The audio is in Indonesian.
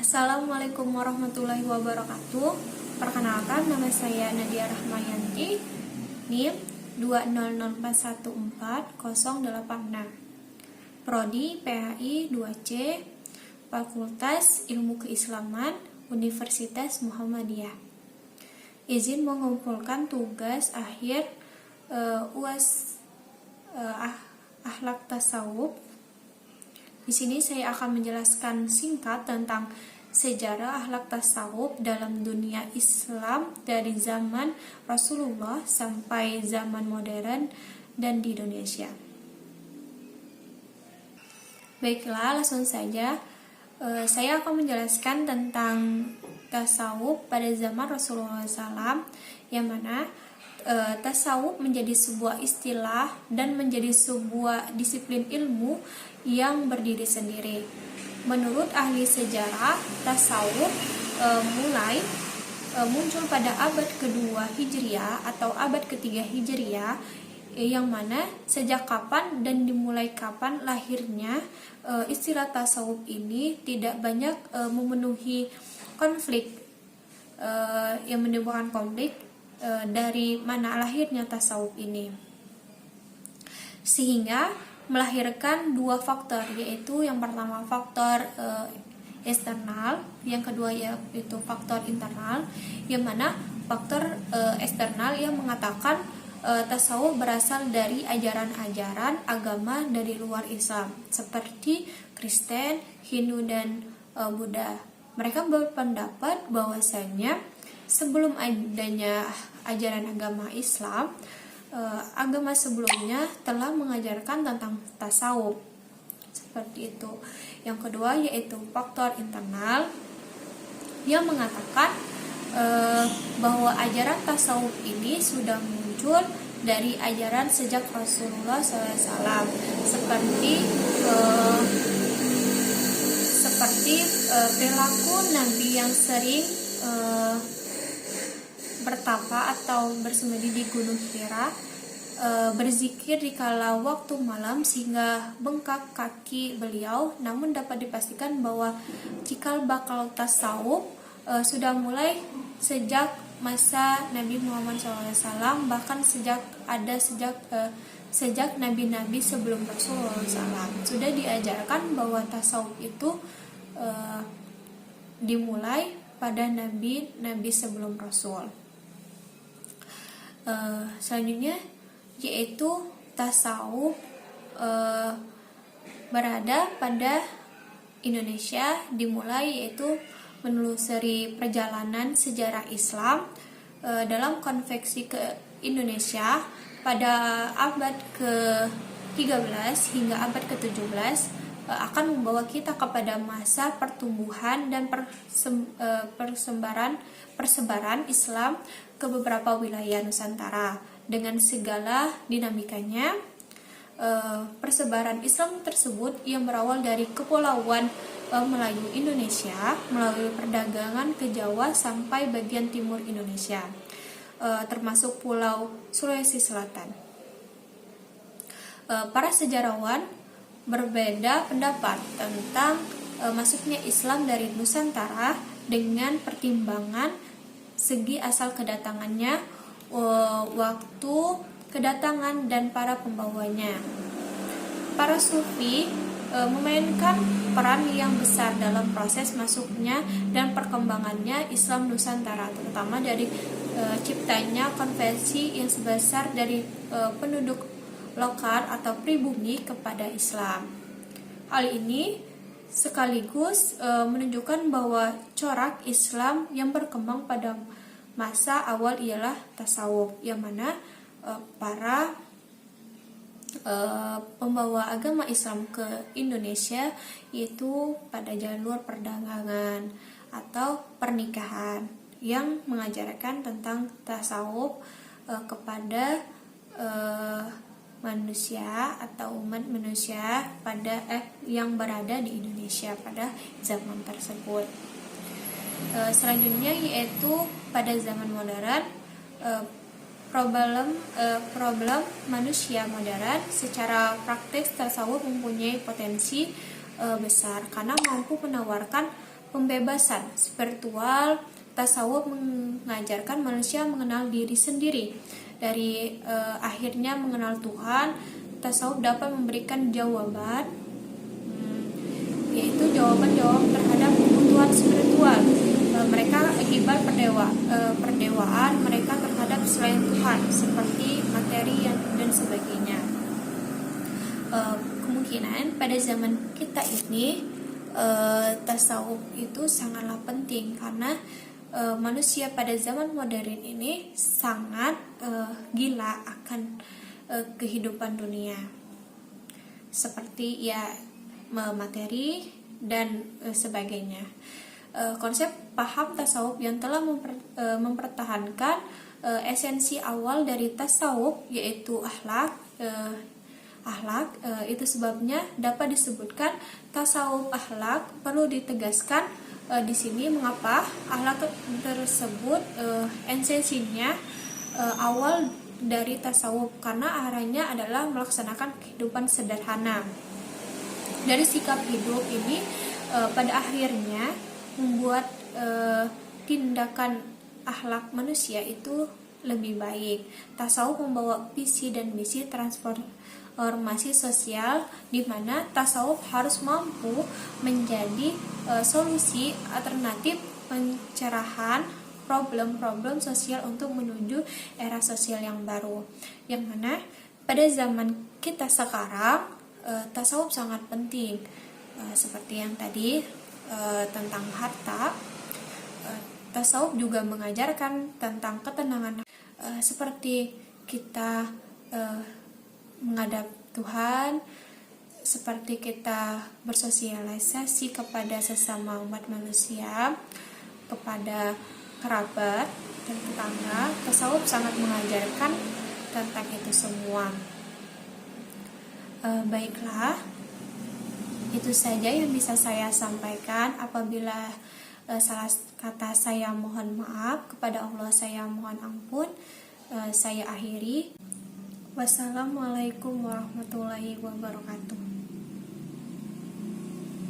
Assalamualaikum warahmatullahi wabarakatuh. Perkenalkan, nama saya Nadia Rahmayanti, NIM 200414086, Prodi PAI 2C, Fakultas Ilmu Keislaman, Universitas Muhammadiyah. Izin mengumpulkan tugas akhir UAS Akhlak Tasawuf. Di sini saya akan menjelaskan singkat tentang sejarah akhlak tasawuf dalam dunia Islam dari zaman Rasulullah sampai zaman modern dan di Indonesia. Baiklah, langsung saja. Saya akan menjelaskan tentang tasawuf pada zaman Rasulullah SAW, yang mana tasawuf menjadi sebuah istilah dan menjadi sebuah disiplin ilmu yang berdiri sendiri. Menurut ahli sejarah, tasawuf mulai muncul pada abad kedua Hijriah atau abad ketiga Hijriah, yang mana sejak kapan dan dimulai kapan lahirnya istilah tasawuf ini tidak banyak memenuhi konflik, yang menimbulkan konflik dari mana lahirnya tasawuf ini, sehingga melahirkan dua faktor, yaitu yang pertama faktor eksternal, yang kedua yaitu faktor internal, yang mana faktor eksternal yang mengatakan tasawuf berasal dari ajaran-ajaran agama dari luar Islam seperti Kristen, Hindu, dan Buddha. Mereka berpendapat bahwasanya sebelum adanya ajaran agama Islam, agama sebelumnya telah mengajarkan tentang tasawuf. Seperti itu. Yang kedua yaitu faktor internal yang mengatakan bahwa ajaran tasawuf ini sudah muncul dari ajaran sejak Rasulullah SAW, seperti perilaku Nabi yang sering bertapa atau bersemedi di Gunung Hira, berzikir di kala waktu malam sehingga bengkak kaki beliau. Namun dapat dipastikan bahwa cikal bakal tasawuf sudah mulai sejak masa Nabi Muhammad SAW, bahkan sejak nabi-nabi sebelum Rasulullah SAW sudah diajarkan bahwa tasawuf itu dimulai pada nabi-nabi sebelum Rasul. Selanjutnya yaitu tasawuf berada pada Indonesia, dimulai yaitu menelusuri perjalanan sejarah Islam dalam konveksi ke Indonesia pada abad ke-13 hingga abad ke-17 akan membawa kita kepada masa pertumbuhan dan persebaran Islam ke beberapa wilayah Nusantara dengan segala dinamikanya. Persebaran Islam tersebut yang berawal dari kepulauan Melayu Indonesia melalui perdagangan ke Jawa sampai bagian timur Indonesia, termasuk Pulau Sulawesi Selatan. Para sejarawan berbeda pendapat tentang masuknya Islam dari Nusantara dengan pertimbangan segi asal kedatangannya, waktu kedatangan, dan para pembawanya. Para sufi memainkan peran yang besar dalam proses masuknya dan perkembangannya Islam Nusantara, terutama dari ciptanya konversi yang sebesar dari penduduk lokal atau pribumi kepada Islam. Hal ini sekaligus menunjukkan bahwa corak Islam yang berkembang pada masa awal ialah tasawuf, yang mana para pembawa agama Islam ke Indonesia yaitu pada jalur perdagangan atau pernikahan yang mengajarkan tentang tasawuf kepada manusia atau umat manusia yang berada di Indonesia pada zaman tersebut. Selanjutnya yaitu pada zaman modern, problem manusia modern. Secara praktis tasawuf mempunyai potensi besar karena mampu menawarkan pembebasan spiritual. Tasawuf mengajarkan manusia mengenal diri sendiri. Dari akhirnya mengenal Tuhan, tasawuf dapat memberikan jawaban, yaitu jawaban-jawaban terhadap kebutuhan spiritual mereka akibat perdewaan mereka terhadap selain Tuhan, seperti materi dan sebagainya. Kemungkinan pada zaman kita ini tasawuf itu sangatlah penting, karena manusia pada zaman modern ini sangat gila akan kehidupan dunia, seperti ya materi dan sebagainya. Konsep paham tasawuf yang telah mempertahankan esensi awal dari tasawuf, yaitu akhlak. Itu sebabnya dapat disebutkan tasawuf akhlak. Perlu ditegaskan di sini mengapa akhlak tersebut esensinya awal dari tasawuf, karena arahnya adalah melaksanakan kehidupan sederhana. Dari sikap hidup ini pada akhirnya membuat tindakan akhlak manusia itu lebih baik. Tasawuf membawa visi dan misi transformasi sosial, di mana tasawuf harus mampu menjadi solusi alternatif pencerahan problem-problem sosial untuk menuju era sosial yang baru, yang mana pada zaman kita sekarang tasawuf sangat penting. Seperti yang tadi tentang harta, tasawuf juga mengajarkan tentang ketenangan, seperti kita menghadap Tuhan, seperti kita bersosialisasi kepada sesama umat manusia, kepada kerabat dan tetangga. Tasawuf sangat mengajarkan tentang itu semua. Baiklah, itu saja yang bisa saya sampaikan. Apabila salah kata saya mohon maaf, kepada Allah saya mohon ampun. Saya akhiri. Wassalamualaikum warahmatullahi wabarakatuh.